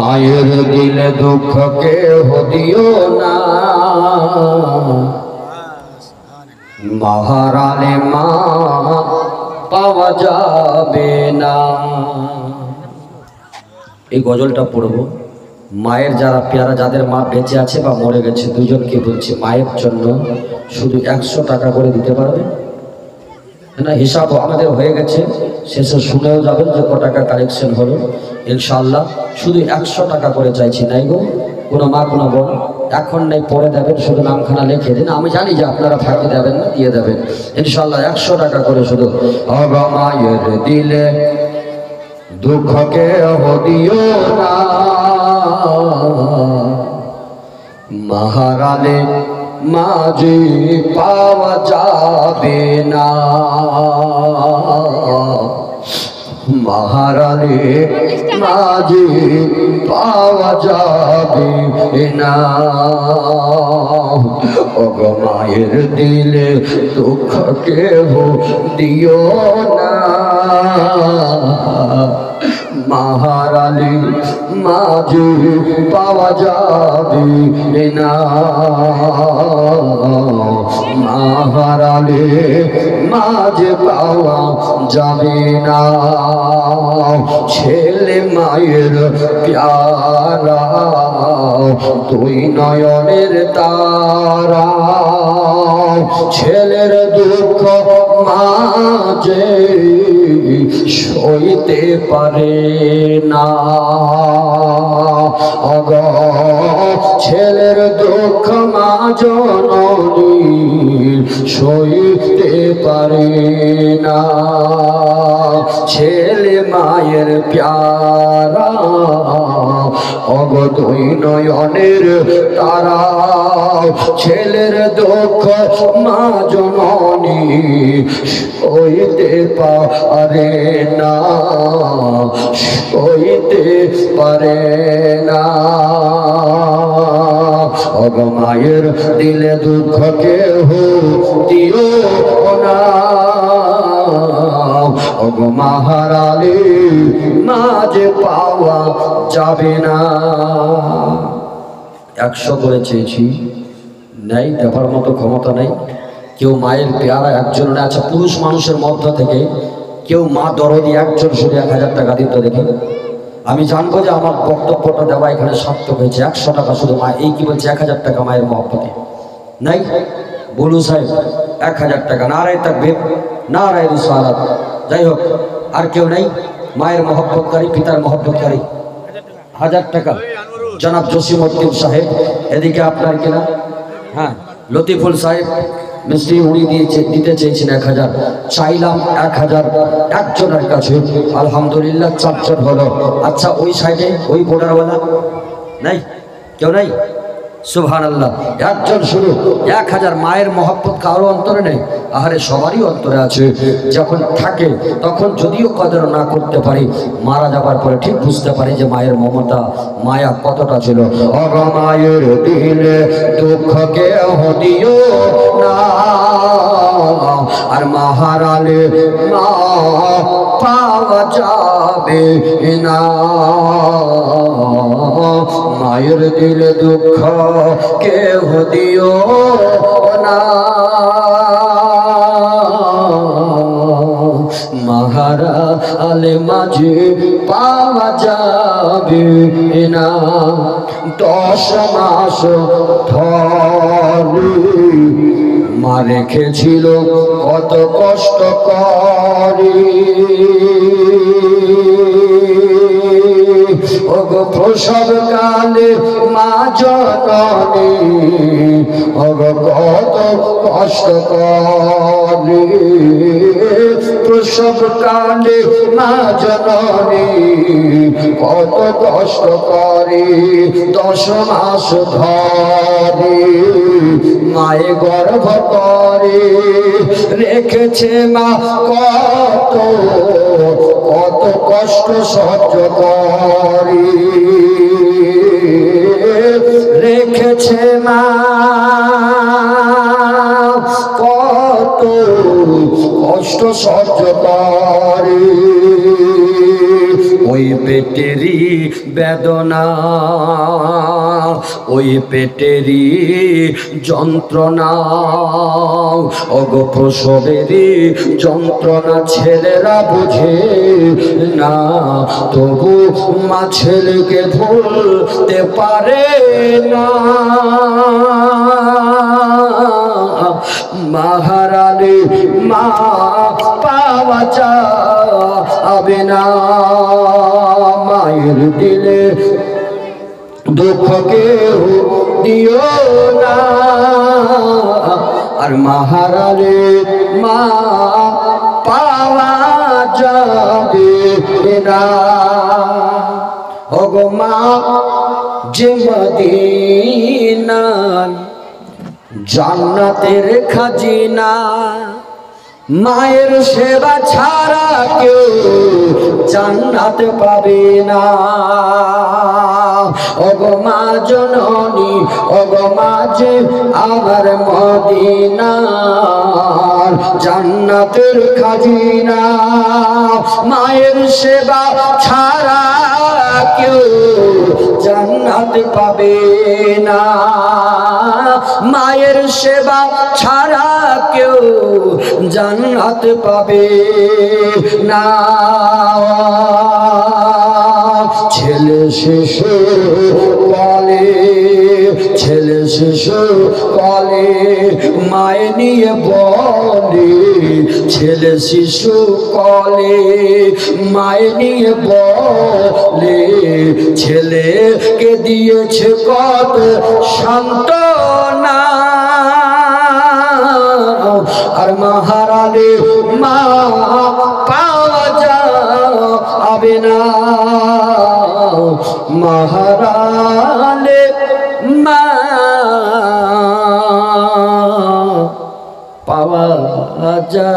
মায়ের দিলে দুঃখ কেহ দিও না, মা হারালে মা পাওয়া যাবে না। এই গজলটা পড়ব মায়ের যারা পেয়ারা, যাদের মা বেঁচে আছে বা মরে গেছে, দুজনকে বলছি মায়ের জন্য শুধু 100 টাকা করে দিতে পারবে না? হিসাব আমাদের হয়ে গেছে, শেষে শুনেও যাবেন যে কত টাকা কালেকশন হলো। ইনশাআল্লাহ শুধু 100 টাকা করে চাইছি। নাই গো কোনো মা কোনো বোন এখন নেই, পরে দেবেন, শুধু নামখানা লিখে দিন। আমি জানি যে আপনারা ফাঁকি দেবেন না, দিয়ে দেবেন ইনশাআল্লাহ। 100 টাকা করে শুধু। মায়ের দিলে দুঃখ কেহ দিও না, মা হারালে মাঝে পাওয়া যাবে না, মা হারালে মাঝে পাওয়া যাবে না। ওগো মায়ের দিলে দুঃখ কেহ দিও না, মা হারালে মাঝে পাওয়া যাবে না, মা হারালে মাঝে পাওয়া যাবে না। ছেলে মায়ের প্যারা, দুই নয়নের তারা, ছেলের দুঃখ মাঝে সইতে পারে না। অগ ছেলের দুঃখ মা জননী সইতে পারে না। ছেলে মায়ের প্যারা, অগ দুই নয়নের তারা, ছেলের দুঃখ মা জননী সইতে পারে না, সইতে পারে না। অগ মায়ের দিলে দুঃখ কেহ দিও না, অগ মা হারালে মাঝে পাওয়া যাবে না। 100 করে চেয়েছি, নেই দেওয়ার মতো ক্ষমতা নেই। কেউ মায়ের পেয়ারা একজন আছে পুরুষ মানুষের মধ্য থেকে, কেউ মা দরদি একজন শুধু 1000 টাকা দিত দেখি, আমি জানবো যে আমার বক্তব্যটা দেওয়া এখানে সার্থক হয়েছে। 100 টাকা শুধু মা, এই কি বলছে 1000 টাকা মায়ের মহব্বতে নাই? বলু সাহেব 1000 টাকা, নারায় তাকবীর, নারায় রিসালাত। যাই হোক, আর কেউ নেই মায়ের মহব্বতকারী, পিতার মহব্বতকারী? 1000 টাকা জনাব জসিমউদ্দিন সাহেব, এদিকে আপনার কিনা? হ্যাঁ, লতিফুল সাহেব মিষ্টি উড়ি দিতে চেয়েছেন 1000, চাইলাম 1000 একজনের কাছে, আলহামদুলিল্লাহ 4 জন হলো। আচ্ছা ওই সাইডে ওই বোর্ডারওয়ালা নাই? কেউ নাই? সুবহানাল্লাহ, একজন শুরু 1000। মায়ের মহব্বত কারো অন্তরে নেই? আহারে সবারই অন্তরে আছে। যখন থাকে তখন যদিও কদর না করতে পারি, মারা যাবার পরে ঠিক বুঝতে পারি যে মায়ের মমতা, মায়া কতটা ছিল। অগ মায়ের দিলে দুঃখ কেহ দিও না, আর মা হারালে মা পাওয়া যাবে না। মায়ের দিলে দুঃখ কেহ দিও না, মা হারালে মাঝে পাওয়া যাবে না। 10 মাস ধরে মা রেখেছিল কত কষ্ট করে, ওগো প্রসব কালে মা জননী, ওগো কত কষ্ট করে, প্রসব কালে মা জননী কত কষ্ট করে। 10 মাস ধরে মায়ে গর্ভ করে রেখেছে মা, কত কত কষ্ট সহ্য করে রেখেছে মা, কত কষ্ট সহ্য করে। ওই পেটেরই বেদনা, ওই পেটেরই যন্ত্রণা, ওগো প্রসবেরই যন্ত্রণা ছেলেরা বুঝে না, তবু মা ছেলেকে ভুলতে পারে না। মা হারালে মা পাওয়া যাবে না, মায়ের দিলে দুঃখ কেউ দিও না, আর মা হারালে মা পাওয়া যাবে না। ওগো মা যে মদিনা জান্নাতের খাজিনা, মায়ের সেবা ছাড়া কেউ জান্নাত পাবে না। ওগো মা জননী, ওগো মা যে আমার মদিনার জান্নাতের খাজিনা, মায়ের সেবা ছাড়া কেউ জান্নাত পাবে না, মায়ের সেবা ছাড়া কেউ জান্নাত পাবে না। ছেলে শিশু কলে, ছেলে শিশু কলে মায়ে নিয়ে বলে, ছেলে শিশু কলে মায়ে নিয়ে বলে, ছেলেকে দিয়েছে কত সান্ত্বনা, আর মা হারালে মা পাওয়া যাবে না, মা হারালে মা পাওয়া যায়।